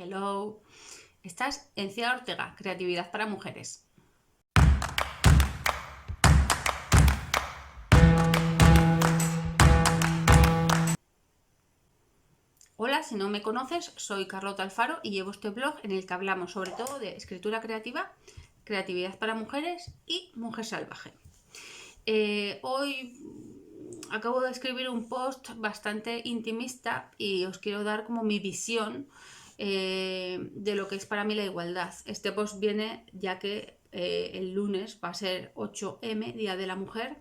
Hello, estás en Cia Ortega, Creatividad para Mujeres. Hola, si no me conoces, soy Carlota Alfaro y llevo este blog en el que hablamos sobre todo de escritura creativa, creatividad para mujeres y mujer salvaje. Hoy acabo de escribir un post bastante intimista y os quiero dar como mi visión de lo que es para mí la igualdad. Este post viene ya que el lunes va a ser 8M, Día de la Mujer,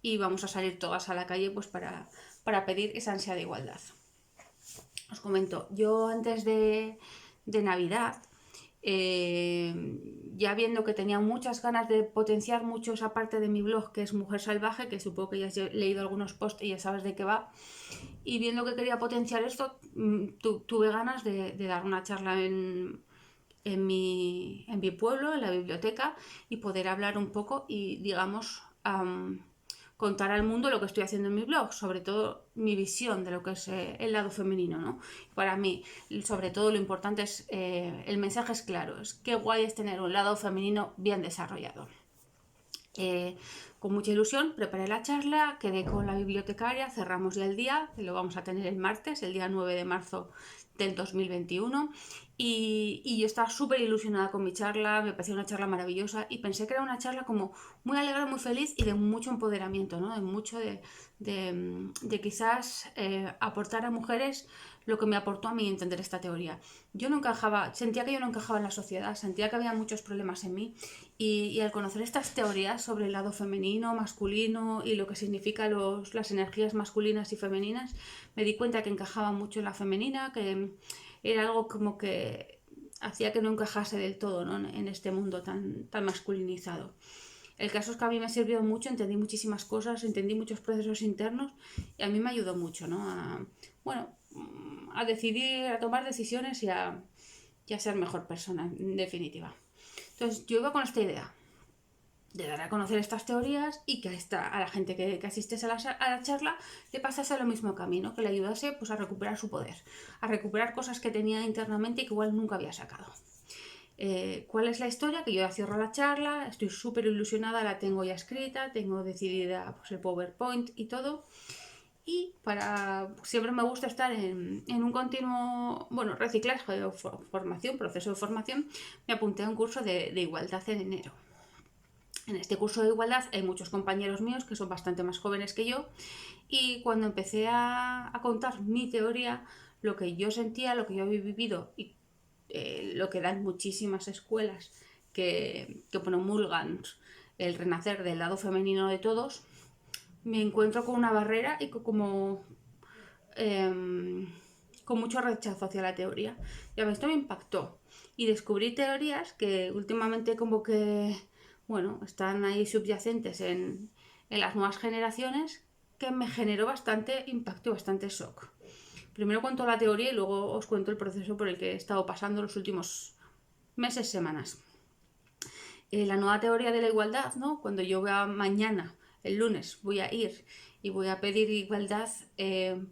y vamos a salir todas a la calle pues para pedir esa ansia de igualdad. Os comento, yo antes de Navidad, ya viendo que tenía muchas ganas de potenciar mucho esa parte de mi blog que es Mujer Salvaje, que supongo que ya has leído algunos posts y ya sabes de qué va, y viendo que quería potenciar esto, tuve ganas de dar una charla en mi pueblo, en la biblioteca, y poder hablar un poco y, digamos, contar al mundo lo que estoy haciendo en mi blog, sobre todo mi visión de lo que es el lado femenino, ¿no? Para mí, sobre todo, lo importante es, el mensaje es claro, es qué guay es tener un lado femenino bien desarrollado. Con mucha ilusión preparé la charla, quedé con la bibliotecaria, cerramos ya el día, que lo vamos a tener el martes, el día 9 de marzo del 2021, y yo estaba súper ilusionada con mi charla, me parecía una charla maravillosa y pensé que era una charla como muy alegre, muy feliz y de mucho empoderamiento, ¿no? De mucho de quizás aportar a mujeres lo que me aportó a mí entender esta teoría. Yo no encajaba, sentía que yo no encajaba en la sociedad, sentía que había muchos problemas en mí y al conocer estas teorías sobre el lado femenino, masculino y lo que significa las energías masculinas y femeninas, me di cuenta que encajaba mucho en la femenina, que era algo como que hacía que no encajase del todo, ¿no? En este mundo tan masculinizado. El caso es que a mí me sirvió mucho, entendí muchísimas cosas, entendí muchos procesos internos y a mí me ayudó mucho, ¿no? A decidir, a tomar decisiones y a ser mejor persona, en definitiva. Entonces yo iba con esta idea de dar a conocer estas teorías y que a la gente que asistiese a la charla le pasase lo mismo camino, que le ayudase pues, a recuperar su poder, a recuperar cosas que tenía internamente y que igual nunca había sacado. ¿Cuál es la historia? Que yo ya cierro la charla, estoy súper ilusionada, la tengo ya escrita, tengo decidida pues, el PowerPoint y todo. Y siempre me gusta estar en un continuo, reciclaje de formación, proceso de formación. Me apunté a un curso de igualdad en enero. En este curso de igualdad hay muchos compañeros míos que son bastante más jóvenes que yo y cuando empecé a contar mi teoría, lo que yo sentía, lo que yo había vivido y lo que dan muchísimas escuelas que promulgan el renacer del lado femenino de todos, me encuentro con una barrera y con mucho rechazo hacia la teoría. Y a mí esto me impactó. Y descubrí teorías que últimamente como que, están ahí subyacentes en las nuevas generaciones que me generó bastante impacto y bastante shock. Primero cuento la teoría y luego os cuento el proceso por el que he estado pasando los últimos meses, semanas. La nueva teoría de la igualdad, ¿no? Cuando yo vea mañana, el lunes, voy a ir y voy a pedir igualdad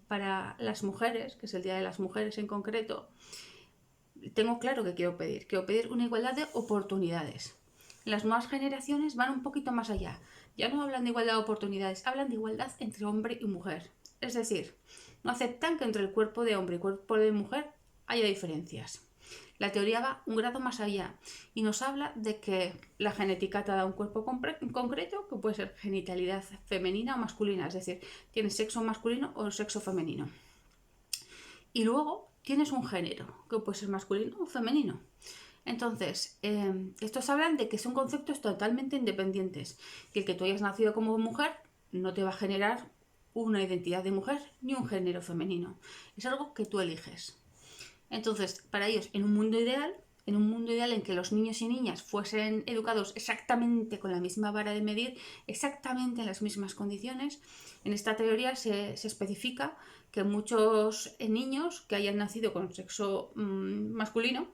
para las mujeres, que es el Día de las Mujeres en concreto, tengo claro que quiero pedir una igualdad de oportunidades. Las nuevas generaciones van un poquito más allá. Ya no hablan de igualdad de oportunidades, hablan de igualdad entre hombre y mujer. Es decir, no aceptan que entre el cuerpo de hombre y el cuerpo de mujer haya diferencias. La teoría va un grado más allá y nos habla de que la genética te da un cuerpo concreto que puede ser genitalidad femenina o masculina, es decir, tienes sexo masculino o sexo femenino. Y luego tienes un género que puede ser masculino o femenino. Entonces, estos hablan de que son conceptos totalmente independientes, que el que tú hayas nacido como mujer no te va a generar una identidad de mujer ni un género femenino. Es algo que tú eliges. Entonces, para ellos, en un mundo ideal en que los niños y niñas fuesen educados exactamente con la misma vara de medir, exactamente en las mismas condiciones, en esta teoría se especifica que muchos niños que hayan nacido con sexo masculino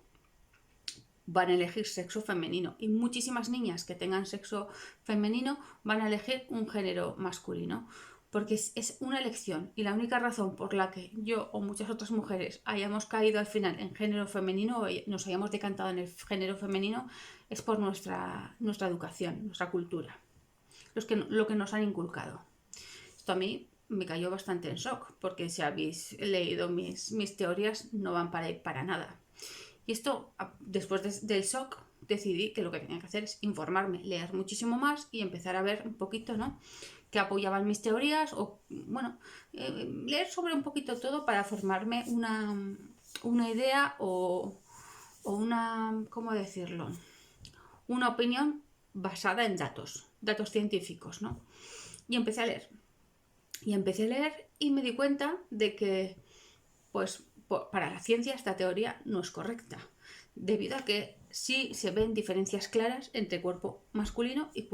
van a elegir sexo femenino y muchísimas niñas que tengan sexo femenino van a elegir un género masculino. porque es una elección y la única razón por la que yo o muchas otras mujeres hayamos caído al final en género femenino o nos hayamos decantado en el género femenino es por nuestra educación, nuestra cultura, lo que nos han inculcado. Esto a mí me cayó bastante en shock, porque si habéis leído mis teorías no van para ahí para nada. Y esto, después del shock, decidí que lo que tenía que hacer es informarme, leer muchísimo más y empezar a ver un poquito, ¿no?, que apoyaban mis teorías o, bueno, leer sobre un poquito todo para formarme una idea o una, ¿cómo decirlo?, una opinión basada en datos científicos, ¿no? Y empecé a leer. Y me di cuenta de que, pues, para la ciencia esta teoría no es correcta, debido a que sí se ven diferencias claras entre cuerpo masculino y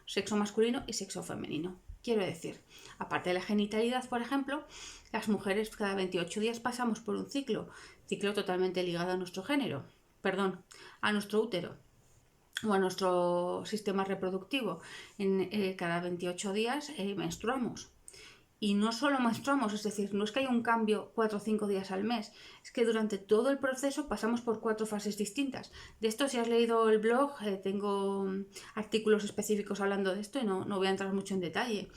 sexo masculino y sexo femenino. Quiero decir, aparte de la genitalidad, por ejemplo, las mujeres cada 28 días pasamos por un ciclo totalmente ligado a nuestro género, a nuestro útero o a nuestro sistema reproductivo. Cada 28 días menstruamos. Y no solo menstruamos, es decir, no es que haya un cambio 4 o 5 días al mes, es que durante todo el proceso pasamos por 4 fases distintas. De esto, si has leído el blog, tengo artículos específicos hablando de esto y no voy a entrar mucho en detalle.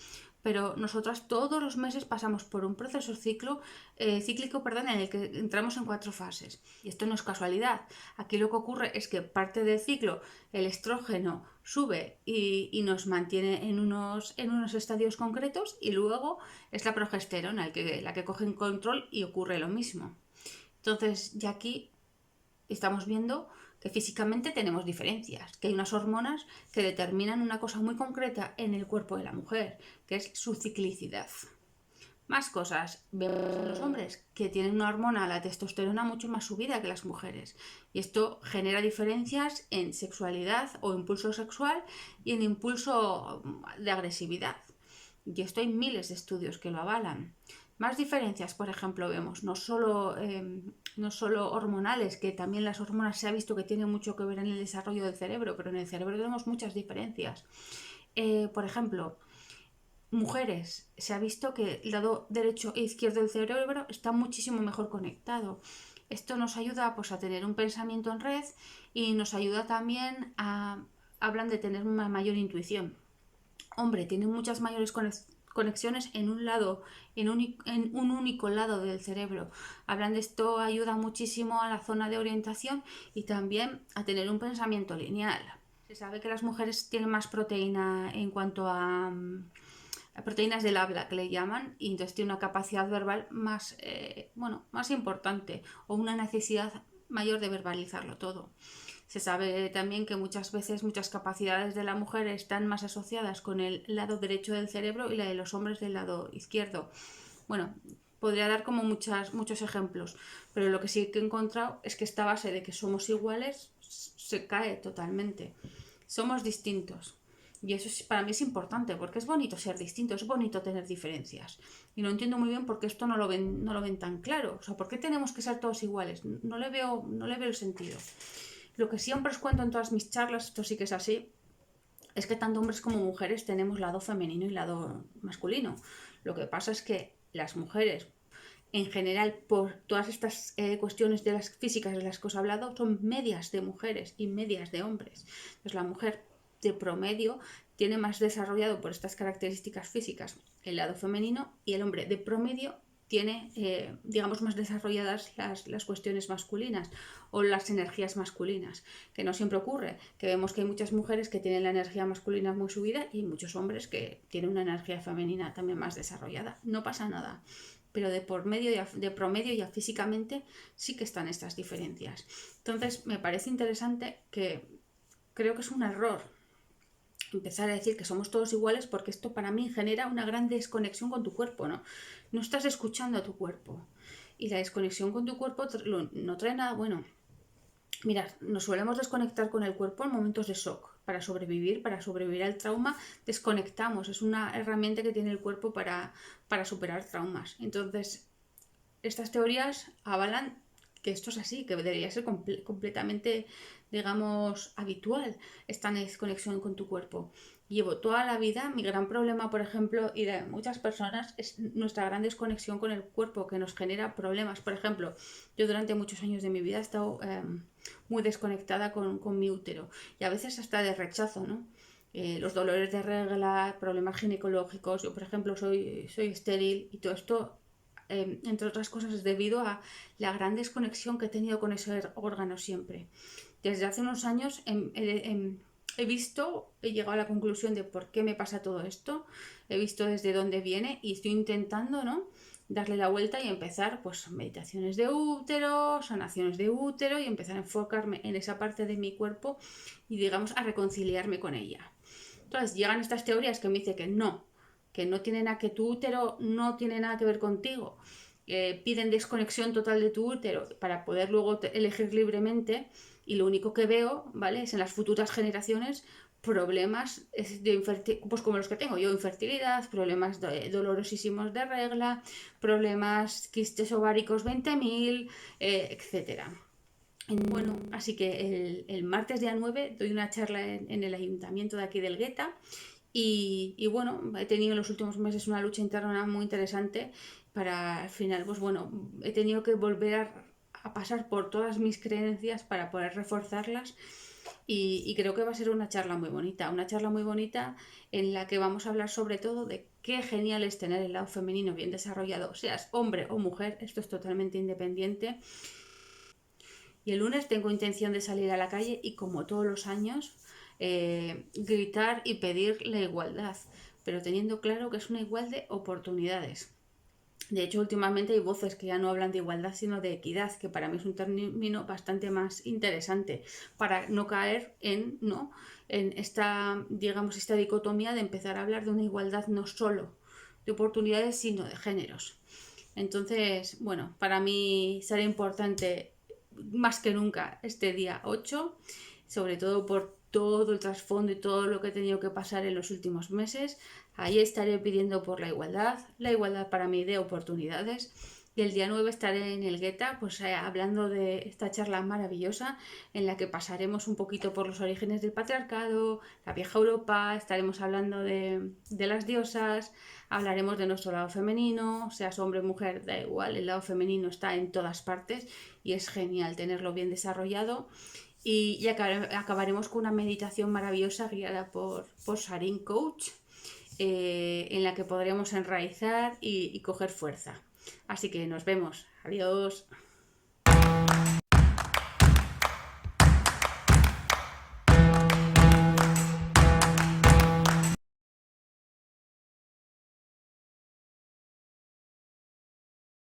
Pero nosotras todos los meses pasamos por un proceso cíclico, en el que entramos en 4 fases. Y esto no es casualidad. Aquí lo que ocurre es que parte del ciclo el estrógeno sube y nos mantiene en unos estadios concretos, y luego es la progesterona la que coge control y ocurre lo mismo. Entonces ya aquí estamos viendo que físicamente tenemos diferencias, que hay unas hormonas que determinan una cosa muy concreta en el cuerpo de la mujer, que es su ciclicidad. Más cosas, vemos en los hombres que tienen una hormona, la testosterona, mucho más subida que las mujeres, y esto genera diferencias en sexualidad o impulso sexual y en impulso de agresividad, y esto hay miles de estudios que lo avalan. Más diferencias, por ejemplo, vemos no solo hormonales, que también las hormonas se ha visto que tienen mucho que ver en el desarrollo del cerebro, pero en el cerebro tenemos muchas diferencias. Por ejemplo, mujeres, se ha visto que el lado derecho e izquierdo del cerebro está muchísimo mejor conectado. Esto nos ayuda, pues, a tener un pensamiento en red, y nos ayuda también hablan de tener una mayor intuición. Hombre, tiene muchas mayores conexiones en un único lado del cerebro. Hablan de esto, ayuda muchísimo a la zona de orientación y también a tener un pensamiento lineal. Se sabe que las mujeres tienen más proteína en cuanto a proteínas del habla, que le llaman, y entonces tiene una capacidad verbal más importante, o una necesidad mayor de verbalizarlo todo. Se sabe también que muchas veces muchas capacidades de la mujer están más asociadas con el lado derecho del cerebro y la de los hombres del lado izquierdo. Bueno, podría dar como muchos ejemplos, pero lo que sí que he encontrado es que esta base de que somos iguales se cae totalmente. Somos distintos. Y eso para mí es importante, porque es bonito ser distinto, es bonito tener diferencias. Y no entiendo muy bien por qué esto no lo ven tan claro. O sea, ¿por qué tenemos que ser todos iguales? No le veo el sentido. Lo que siempre os cuento en todas mis charlas, esto sí que es así, es que tanto hombres como mujeres tenemos lado femenino y lado masculino. Lo que pasa es que las mujeres, en general, por todas estas cuestiones de las físicas de las que os he hablado, son medias de mujeres y medias de hombres. Entonces la mujer de promedio tiene más desarrollado por estas características físicas el lado femenino, y el hombre de promedio tiene, más desarrolladas las cuestiones masculinas o las energías masculinas, que no siempre ocurre, que vemos que hay muchas mujeres que tienen la energía masculina muy subida y muchos hombres que tienen una energía femenina también más desarrollada. No pasa nada, pero de promedio ya físicamente sí que están estas diferencias. Entonces me parece interesante, que creo que es un error empezar a decir que somos todos iguales, porque esto para mí genera una gran desconexión con tu cuerpo, ¿no? No estás escuchando a tu cuerpo, y la desconexión con tu cuerpo no trae nada bueno. Mirad, nos solemos desconectar con el cuerpo en momentos de shock. Para sobrevivir al trauma, desconectamos. Es una herramienta que tiene el cuerpo para superar traumas. Entonces, estas teorías avalan que esto es así, que debería ser completamente, habitual esta desconexión con tu cuerpo. llevo toda la vida, mi gran problema, por ejemplo, y de muchas personas, es nuestra gran desconexión con el cuerpo, que nos genera problemas. Por ejemplo, yo durante muchos años de mi vida he estado muy desconectada con mi útero, y a veces hasta de rechazo, ¿no? Los dolores de regla, problemas ginecológicos. Yo, por ejemplo, soy estéril, y todo esto, entre otras cosas, es debido a la gran desconexión que he tenido con ese órgano siempre. Desde hace unos años he llegado a la conclusión de por qué me pasa todo esto, he visto desde dónde viene, y estoy intentando, ¿no?, darle la vuelta y empezar, pues, meditaciones de útero, sanaciones de útero, y empezar a enfocarme en esa parte de mi cuerpo y, digamos, a reconciliarme con ella. Entonces llegan estas teorías que me dicen que no tiene nada, que tu útero no tiene nada que ver contigo. Piden desconexión total de tu útero para poder luego elegir libremente, y lo único que veo, ¿vale?, es en las futuras generaciones problemas pues como los que tengo yo: infertilidad, problemas dolorosísimos de regla, problemas quistes ováricos 20.000, etcétera. Bueno, así que el martes día 9 doy una charla en el ayuntamiento de aquí del Gueta, y bueno, he tenido en los últimos meses una lucha interna muy interesante para, al final, pues bueno, he tenido que volver a pasar por todas mis creencias para poder reforzarlas, y creo que va a ser una charla muy bonita en la que vamos a hablar sobre todo de qué genial es tener el lado femenino bien desarrollado, seas hombre o mujer, esto es totalmente independiente. Y el lunes tengo intención de salir a la calle y, como todos los años, gritar y pedir la igualdad, pero teniendo claro que es una igualdad de oportunidades. De hecho, últimamente hay voces que ya no hablan de igualdad, sino de equidad, que para mí es un término bastante más interesante, para no caer en esta, digamos, esta dicotomía de empezar a hablar de una igualdad no solo de oportunidades, sino de géneros. Entonces, bueno, para mí será importante más que nunca este día 8, sobre todo por todo el trasfondo y todo lo que he tenido que pasar en los últimos meses. Ahí estaré pidiendo por la igualdad para mí de oportunidades. Y el día 9 estaré en el Gueta, pues hablando de esta charla maravillosa en la que pasaremos un poquito por los orígenes del patriarcado, la vieja Europa, estaremos hablando de las diosas, hablaremos de nuestro lado femenino, seas hombre o mujer, da igual, el lado femenino está en todas partes y es genial tenerlo bien desarrollado. Y acabaremos con una meditación maravillosa guiada por Sarin Coach, en la que podremos enraizar y coger fuerza. Así que nos vemos. Adiós.